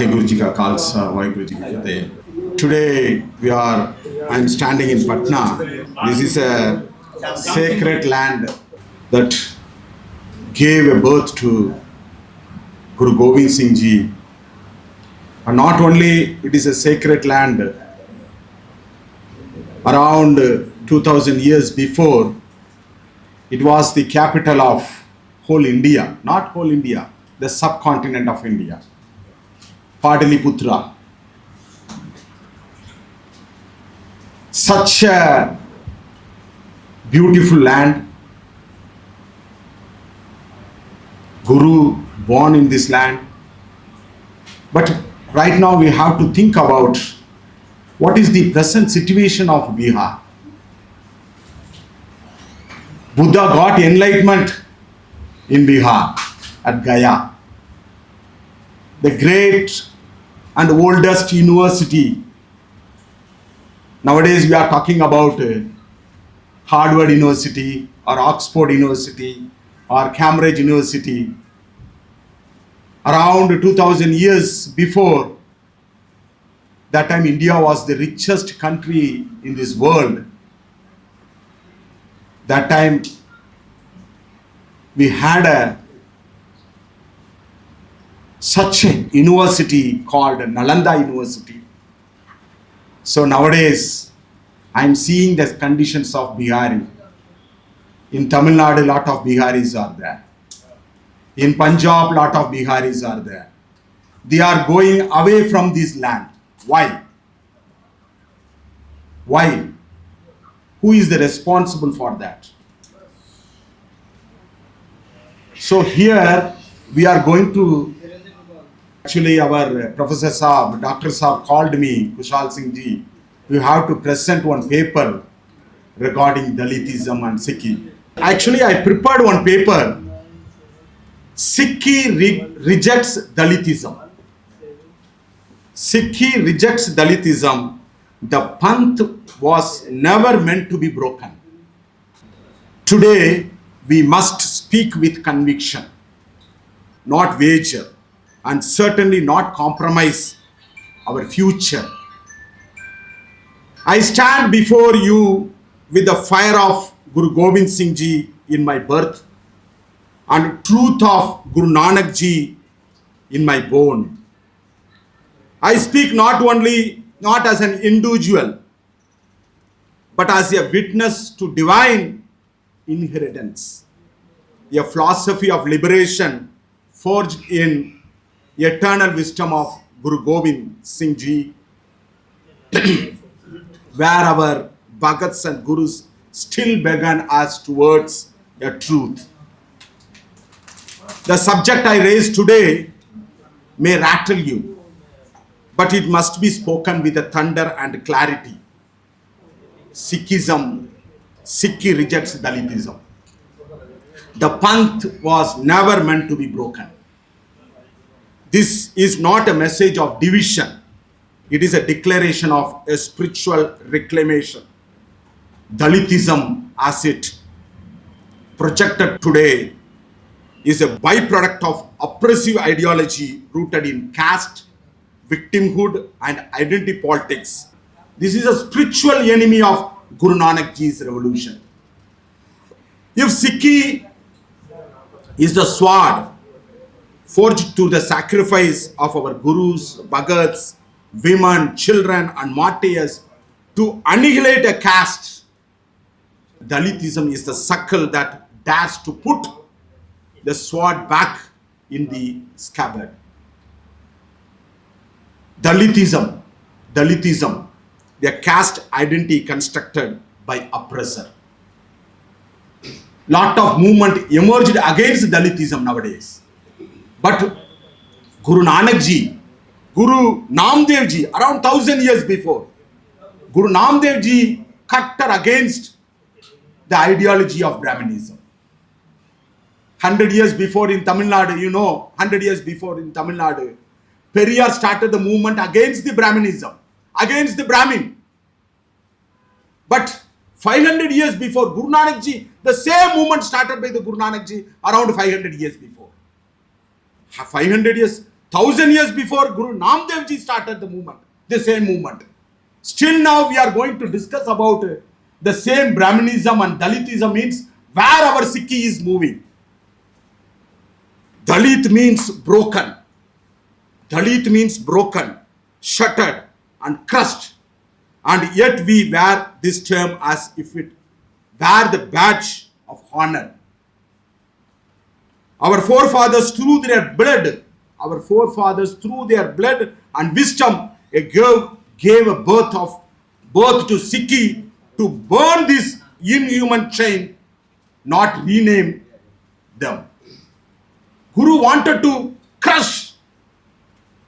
Waheguruji ka Khalsa, Waheguruji ki Fateh. Today I am standing in Patna. This is a sacred land that gave a birth to Guru Gobind Singh Ji. And not only it is a sacred land, around 2000 years before, it was the capital of whole India, not whole India, the subcontinent of India, Padaliputra. Such a beautiful land. Guru born in this land. But right now we have to think about what is the present situation of Bihar. Buddha got enlightenment in Bihar at Gaya, the great and oldest university. Nowadays we are talking about Harvard University or Oxford University or Cambridge University. Around 2000 years before, that time India was the richest country in this world. That time we had such a university called Nalanda University. So nowadays I am seeing the conditions of Bihari. In Tamil Nadu, a lot of Biharis are there. In Punjab, a lot of Biharis are there. They are going away from this land. Why? Why? Who is the responsible for that? So here we are going to, actually our Professor Saab, Dr. Saab called me, Kushal Singh Ji, you have to present one paper regarding Dalitism and Sikhi. Actually I prepared one paper, Sikhi rejects Dalitism. Sikhi rejects Dalitism. The Panth was never meant to be broken. Today, we must speak with conviction, not wager, and certainly not compromise our future. I stand before you with the fire of Guru Gobind Singh Ji in my birth and truth of Guru Nanak Ji in my bone. I speak not as an individual, but as a witness to divine inheritance, a philosophy of liberation forged in eternal wisdom of Guru Gobind Singh Ji, where our Bhagats and Gurus still beckon us towards a truth. The subject I raise today may rattle you, but it must be spoken with a thunder and clarity. Sikhism, Sikhi rejects Dalitism. The Panth was never meant to be broken. This is not a message of division. It is a declaration of a spiritual reclamation. Dalitism, as it projected today, is a byproduct of oppressive ideology rooted in caste, victimhood and identity politics. This is a spiritual enemy of Guru Nanak Ji's revolution. If Sikhi is the sword forged to the sacrifice of our Gurus, Bhagats, women, children and martyrs to annihilate a caste, Dalitism is the suckle that dares to put the sword back in the scabbard. Dalitism, the caste identity constructed by oppressor. Lot of movement emerged against Dalitism nowadays. But Guru Nanak Ji, Guru Namdev Ji, around 1000 years before, Guru Namdev Ji cut against the ideology of Brahmanism. 100 years before in Tamil Nadu, 100 years before in Tamil Nadu, Periyar started the movement against the Brahmanism, against the Brahmin. But 500 years before Guru Nanak Ji, the same movement started by the Guru Nanak Ji around 500 years before. 500 years, 1,000 years before Guru Namdev Ji started the movement, the same movement. Still now we are going to discuss about the same Brahmanism and Dalitism means where our Sikhi is moving. Dalit means broken. Dalit means broken, shattered and crushed. And yet we wear this term as if it were the badge of honor. Our forefathers through their blood and wisdom gave a birth to Sikhi to burn this inhuman chain, not rename them. Guru wanted to crush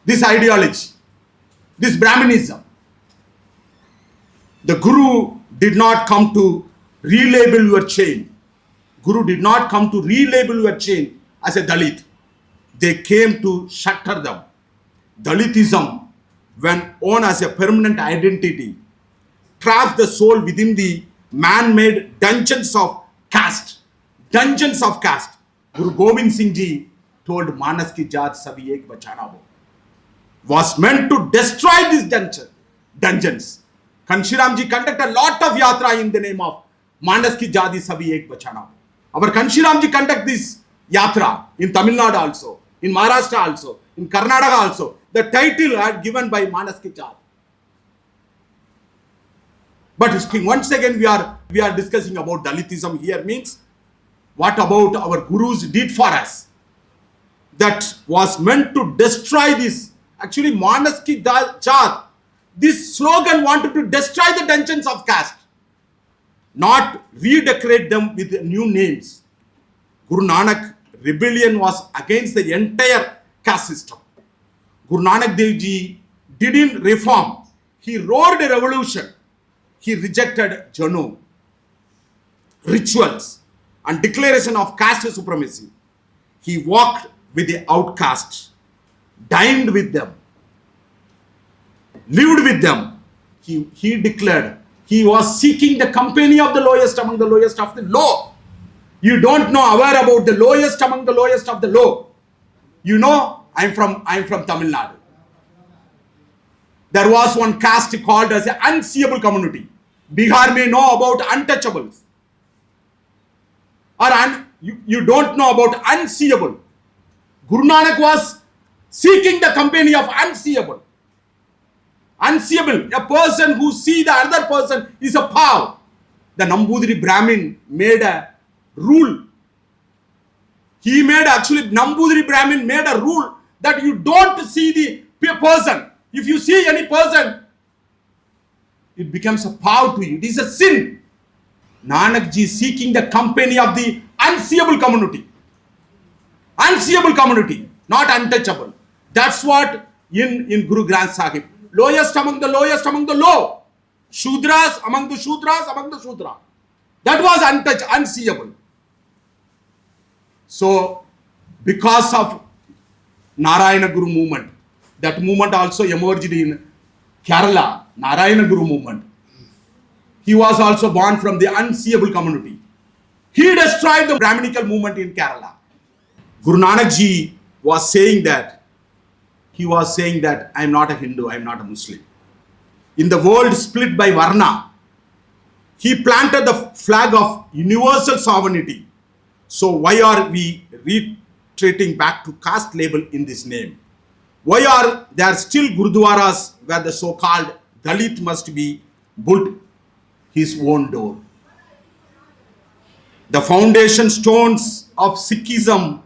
this ideology, this Brahmanism. The Guru did not come to relabel your chain. Guru did not come to relabel your chain as a Dalit. They came to shatter them. Dalitism, when owned as a permanent identity, traps the soul within the man-made dungeons of caste. Dungeons of caste. Guru Gobind Singh Ji told Manas ki jaat sabhi ek bachana ho. Was meant to destroy these dungeons. Kanshiram Ji conducted a lot of yatra in the name of Manas ki jaat sabhi ek bachana ho. Our Kanshiram Ji conduct this yatra in Tamil Nadu also, in Maharashtra also, in Karnataka also. The title had given by Manas ki jaat. But once again we are discussing about Dalitism here means what about our Gurus did for us that was meant to destroy this. Actually Manas ki jaat, this slogan wanted to destroy the dungeons of caste, not redecorate them with new names. Guru Nanak rebellion was against the entire caste system. Guru Nanak Dev Ji didn't reform. He roared a revolution. He rejected Janu, rituals and declaration of caste supremacy. He walked with the outcasts, dined with them, lived with them. He declared he was seeking the company of the lowest among the lowest of the low. You don't know aware about the lowest among the lowest of the low. You know, I'm from Tamil Nadu. There was one caste called as an unseeable community. Bihar may know about untouchables. Or you don't know about unseeable. Guru Nanak was seeking the company of unseeable. Unseeable, a person who sees the other person is a pav. The Nambudiri Brahmin made a rule. Nambudiri Brahmin made a rule that you don't see the person. If you see any person, it becomes a pav to you. It is a sin. Nanak Ji seeking the company of the unseeable community. Unseeable community, not untouchable. That's what in Guru Granth Sahib. Lowest among the lowest among the low. Shudras among the Shudras among the Shudra. That was unseeable. So, because of Narayana Guru movement, that movement also emerged in Kerala, Narayana Guru movement. He was also born from the unseeable community. He destroyed the Brahminical movement in Kerala. Guru Nanak Ji was saying that, I am not a Hindu, I am not a Muslim. In the world split by Varna, he planted the flag of universal sovereignty. So why are we retreating back to caste label in this name? Why are there still Gurudwaras where the so-called Dalit must be built his own door? The foundation stones of Sikhism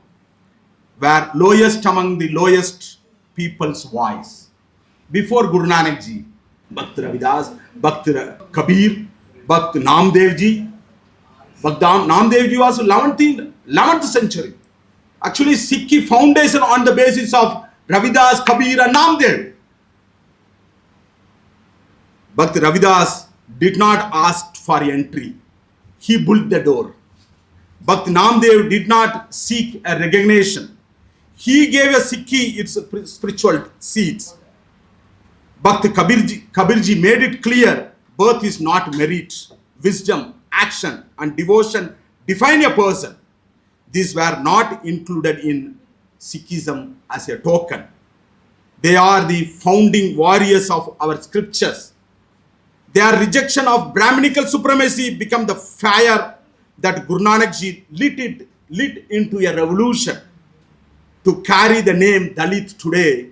were lowest among the lowest people's voice. Before Guru Nanak Ji, Bhakt Ravidas, Bhakt Kabir, Bhakt Namdev Ji. Bhakt Namdev Ji was 11th century. Actually, Sikhi foundation on the basis of Ravidas, Kabir and Namdev. Bhakt Ravidas did not ask for entry. He built the door. Bhakt Namdev did not seek a recognition. He gave a Sikhi its spiritual seeds. Bhakt Kabirji made it clear, birth is not merit. Wisdom, action and devotion define a person. These were not included in Sikhism as a token. They are the founding warriors of our scriptures. Their rejection of Brahminical supremacy became the fire that Guru Nanak Ji lit into a revolution to carry the name Dalit today,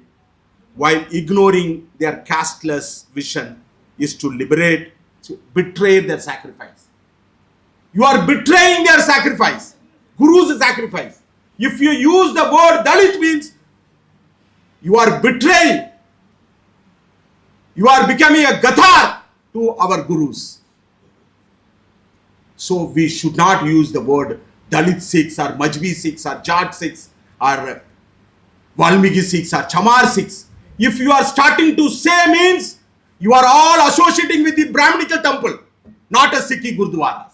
while ignoring their casteless vision is to liberate, to betray their sacrifice. You are betraying their sacrifice, Guru's sacrifice. If you use the word Dalit means you are betraying. You are becoming a Gathar to our Gurus. So we should not use the word Dalit Sikhs or Majbi Sikhs or Jat Sikhs or Valmiki Sikhs or Chamar Sikhs. If you are starting to say means you are all associating with the Brahminical temple, not a Sikhi Gurdwaras.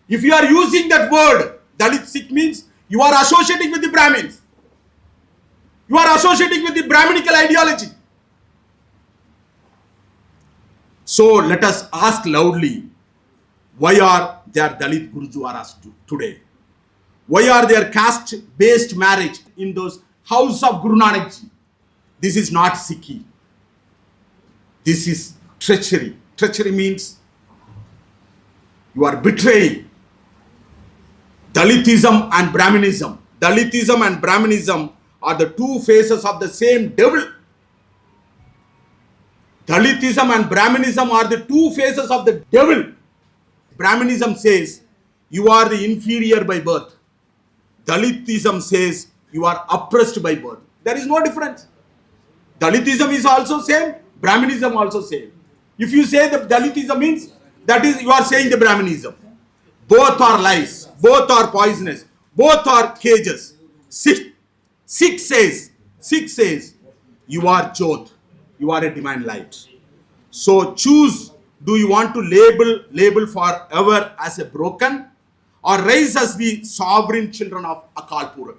If you are using that word Dalit Sikh means you are associating with the Brahmins. You are associating with the Brahminical ideology. So let us ask loudly, why are there Dalit Gurudwaras today? Why are there caste-based marriage in those houses of Guru Nanak Ji? This is not Sikhi. This is treachery. Treachery means you are betraying. Dalitism and Brahminism. Dalitism and Brahminism are the two faces of the same devil. Dalitism and Brahminism are the two faces of the devil. Brahminism says you are the inferior by birth. Dalitism says you are oppressed by birth. There is no difference. Dalitism is also same, Brahminism also same. If you say that Dalitism means, that is, you are saying the Brahminism. Both are lies, both are poisonous, both are cages. Sikh says, you are Jyot, you are a divine light. So choose, do you want to label forever as a broken, or rise as the sovereign children of Akal Purakh?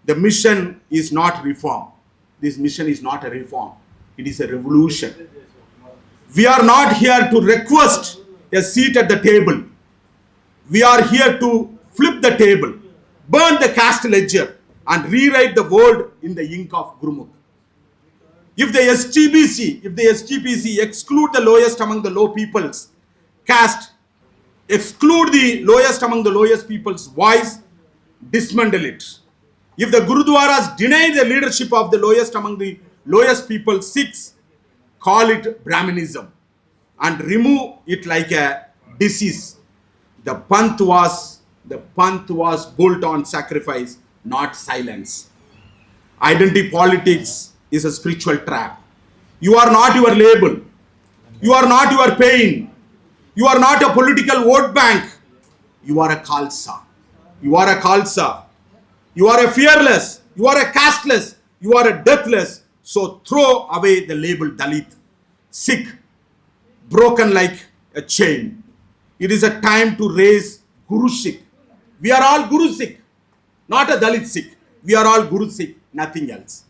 The mission is not reform. This mission is not a reform. It is a revolution. We are not here to request a seat at the table. We are here to flip the table, burn the caste ledger, and rewrite the world in the ink of Gurumukh. If the SGPC exclude the lowest among the low peoples, caste, exclude the lowest among the lowest people's voice, dismantle it. If the Gurudwaras deny the leadership of the lowest among the lowest people, Sikhs, call it Brahminism and remove it like a disease. The Panth was built on sacrifice, not silence. Identity politics is a spiritual trap. You are not your label. You are not your pain. You are not a political vote bank. You are a Khalsa. You are a Khalsa. You are a fearless. You are a casteless. You are a deathless. So throw away the label Dalit, Sikh, broken like a chain. It is a time to raise Guru Sikh. We are all Guru Sikh, not a Dalit Sikh. We are all Guru Sikh, nothing else.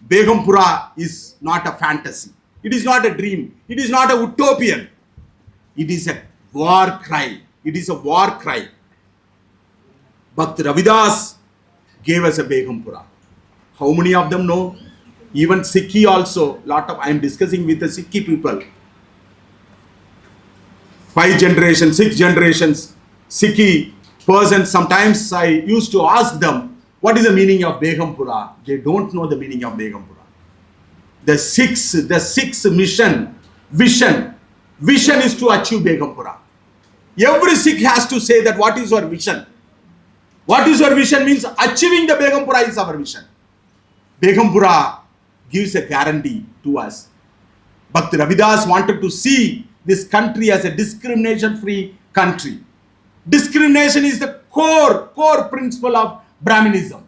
Begampura is not a fantasy. It is not a dream. It is not a utopian. It is a war cry. It is a war cry. Bhakt Ravidas gave us a Begampura. How many of them know? Even Sikhi also, I am discussing with the Sikhi people. 5 generations, 6 generations, Sikhi persons, sometimes I used to ask them, what is the meaning of Begampura? They don't know the meaning of Begampura. The sixth vision is to achieve Begampura. Every Sikh has to say that what is your vision? What is your vision means achieving the Begampura is our vision. Begampura gives a guarantee to us. Bhakt Ravidas wanted to see this country as a discrimination-free country. Discrimination is the core principle of Brahminism.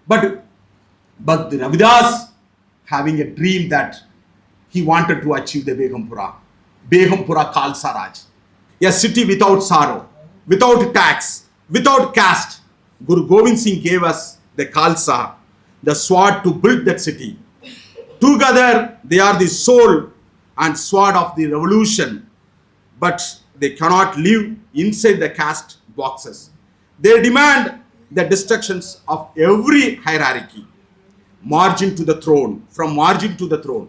But Bhakt Ravidas having a dream that he wanted to achieve the Begampura Khalsa Raj. A city without sorrow, without tax, without caste. Guru Gobind Singh gave us the Khalsa, the sword to build that city. Together they are the soul and sword of the revolution, but they cannot live inside the caste boxes. They demand the destructions of every hierarchy. margin to the throne, from margin to the throne.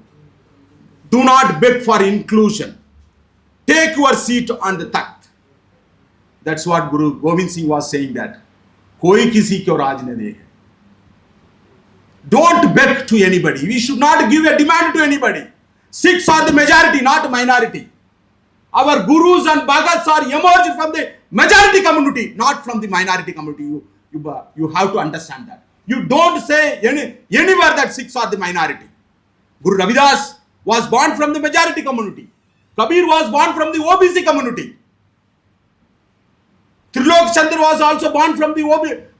Do not beg for inclusion. Take your seat on the takht. That's what Guru Gobind Singh was saying, that koi kisi ko raj na de. Don't beg to anybody. We should not give a demand to anybody. Sikhs are the majority, not minority. Our gurus and bhagats are emerged from the majority community, not from the minority community. You have to understand that. You don't say anywhere that Sikhs are the minority. Guru Ravidas was born from the majority community. Kabir was born from the OBC community. Trilok Chandra was also born from the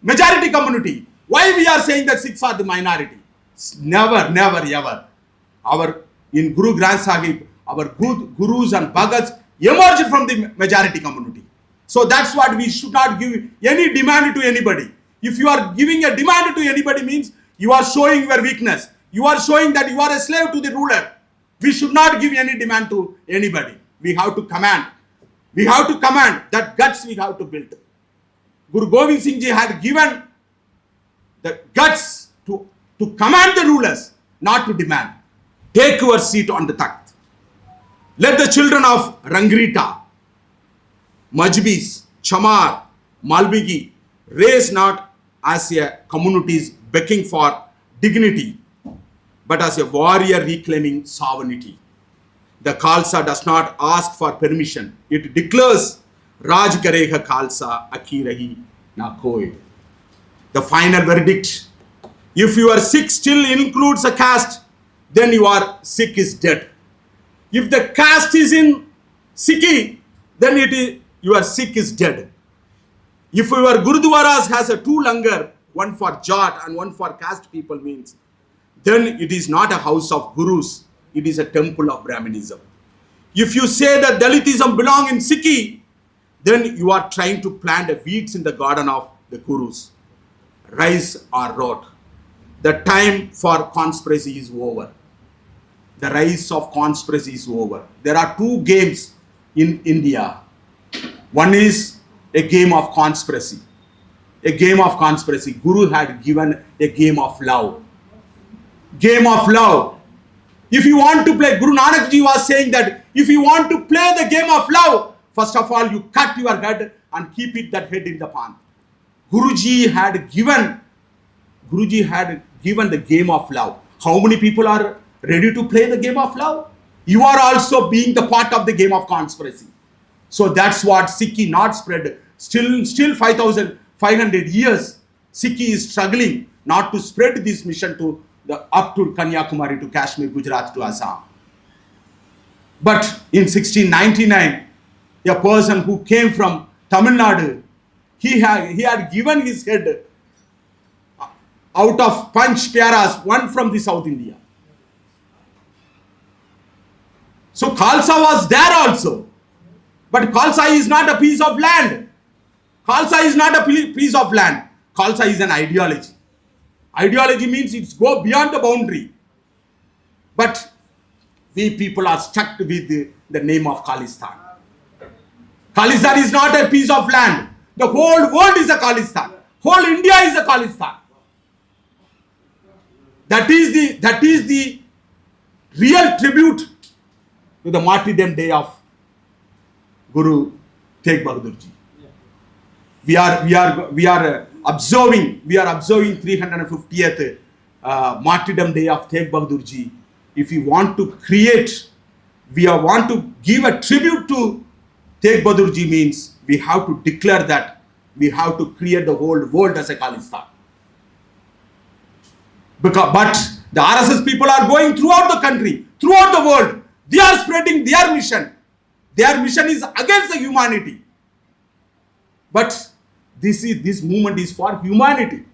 majority community. Why we are saying that Sikhs are the minority? Never, never, ever. In Guru Granth Sahib, our gurus and bhagats emerged from the majority community. So that's what we should not give any demand to anybody. If you are giving a demand to anybody, means you are showing your weakness. You are showing that you are a slave to the ruler. We should not give any demand to anybody. We have to command. We have to command. That guts we have to build. Guru Gobind Singh Ji had given the guts to command the rulers, not to demand. Take your seat on the takht. Let the children of Rangrita, Majbis, Chamar, Malbigi raise not as a communities begging for dignity, but as a warrior reclaiming sovereignty. The Khalsa does not ask for permission. It declares, Raj Karega Khalsa Akirahi Na Koi. The final verdict. If your Sikh still includes a caste, then your Sikh is dead. If the caste is in Sikhi, then your Sikh is dead. If your Gurudwaras has a two langar, one for Jat and one for caste people, means then it is not a house of gurus, it is a temple of Brahmanism. If you say that Dalitism belongs in Sikhi, then you are trying to plant weeds in the garden of the gurus. Rise or rot. The time for conspiracy is over. The rise of conspiracy is over. There are two games in India. One is a game of conspiracy. A game of conspiracy. Guru had given a game of love. Game of love. If you want to play, Guru Nanak Ji was saying that if you want to play the game of love, first of all you cut your head and keep that head in the Panth. Guruji had given the game of love. How many people are ready to play the game of love? You are also being the part of the game of conspiracy. So that's what Sikhi not spread. Still 5,500 years, Sikhi is struggling not to spread this mission to up to Kanniyakumari, to Kashmir, Gujarat, to Assam. But in 1699, a person who came from Tamil Nadu, he had given his head out of Panch Pyaras, one from the South India. So Khalsa was there also. But Khalsa is not a piece of land. Khalsa is not a piece of land. Khalsa is an ideology. Ideology means it's go beyond the boundary. But we people are stuck with the name of Khalistan. Khalistan is not a piece of land. The whole world is a Khalistan. Whole India is a Khalistan. That is the real tribute to the martyrdom day of Guru Tegh Bahadur Ji. We are observing 350th martyrdom day of Tegh Bahadur Ji. If we want to create, want to give a tribute to Tegh Bahadur Ji, means we have to declare that we have to create the whole world as a Khalistan. But the RSS people are going throughout the country, throughout the world. They are spreading their mission. Their mission is against the humanity. But this movement is for humanity.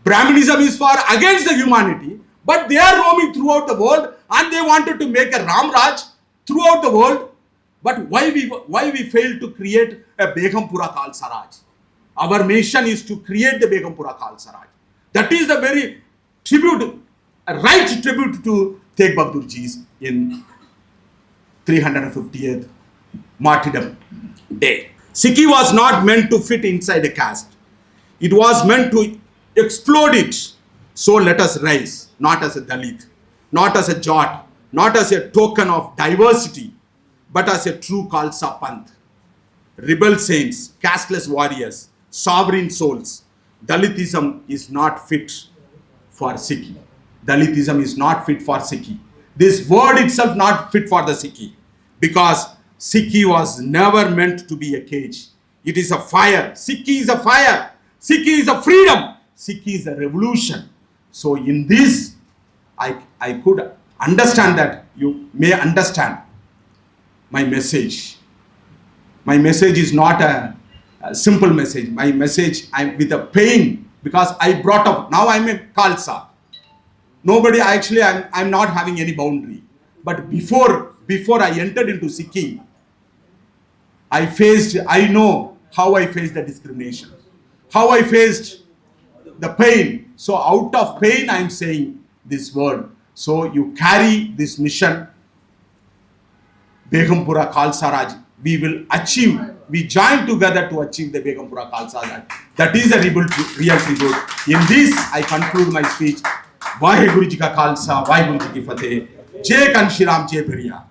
Brahmanism is for against the humanity. But they are roaming throughout the world and they wanted to make a Ram Raj throughout the world. But why we failed to create a Begampura Khalsa Raj? Our mission is to create the Begampura Khalsa Raj. That is the very tribute, a right tribute to Tegh Bahadur Ji's in 350th martyrdom day. Sikhi was not meant to fit inside a caste. It was meant to explode it. So let us rise, not as a Dalit, not as a Jat, not as a token of diversity, but as a true Khalsa Panth. Rebel saints, casteless warriors, sovereign souls. Dalitism is not fit for Sikhi. Dalitism is not fit for Sikhi. This word itself not fit for the Sikhi, because Sikhi was never meant to be a cage. It is a fire. Sikhi is a fire. Sikhi is a freedom. Sikhi is a revolution. So in this, I could understand that you may understand my message. My message is not a simple message. My message, I'm with a pain, because I brought up, now I'm a Khalsa. Nobody, actually, I'm not having any boundary. But before I entered into Sikhi, I know how I faced the discrimination, how I faced the pain. So out of pain, I'm saying this word. So you carry this mission, Begampura Khalsa Raj. We will achieve, we join together to achieve the Begampura Khalsa Raj. That is a real tribute. In this, I conclude my speech. Vaheguru Ji ka Khalsa, Vaheguru Ji ki Fateh. Jai Kanshiram, Jai Periyar.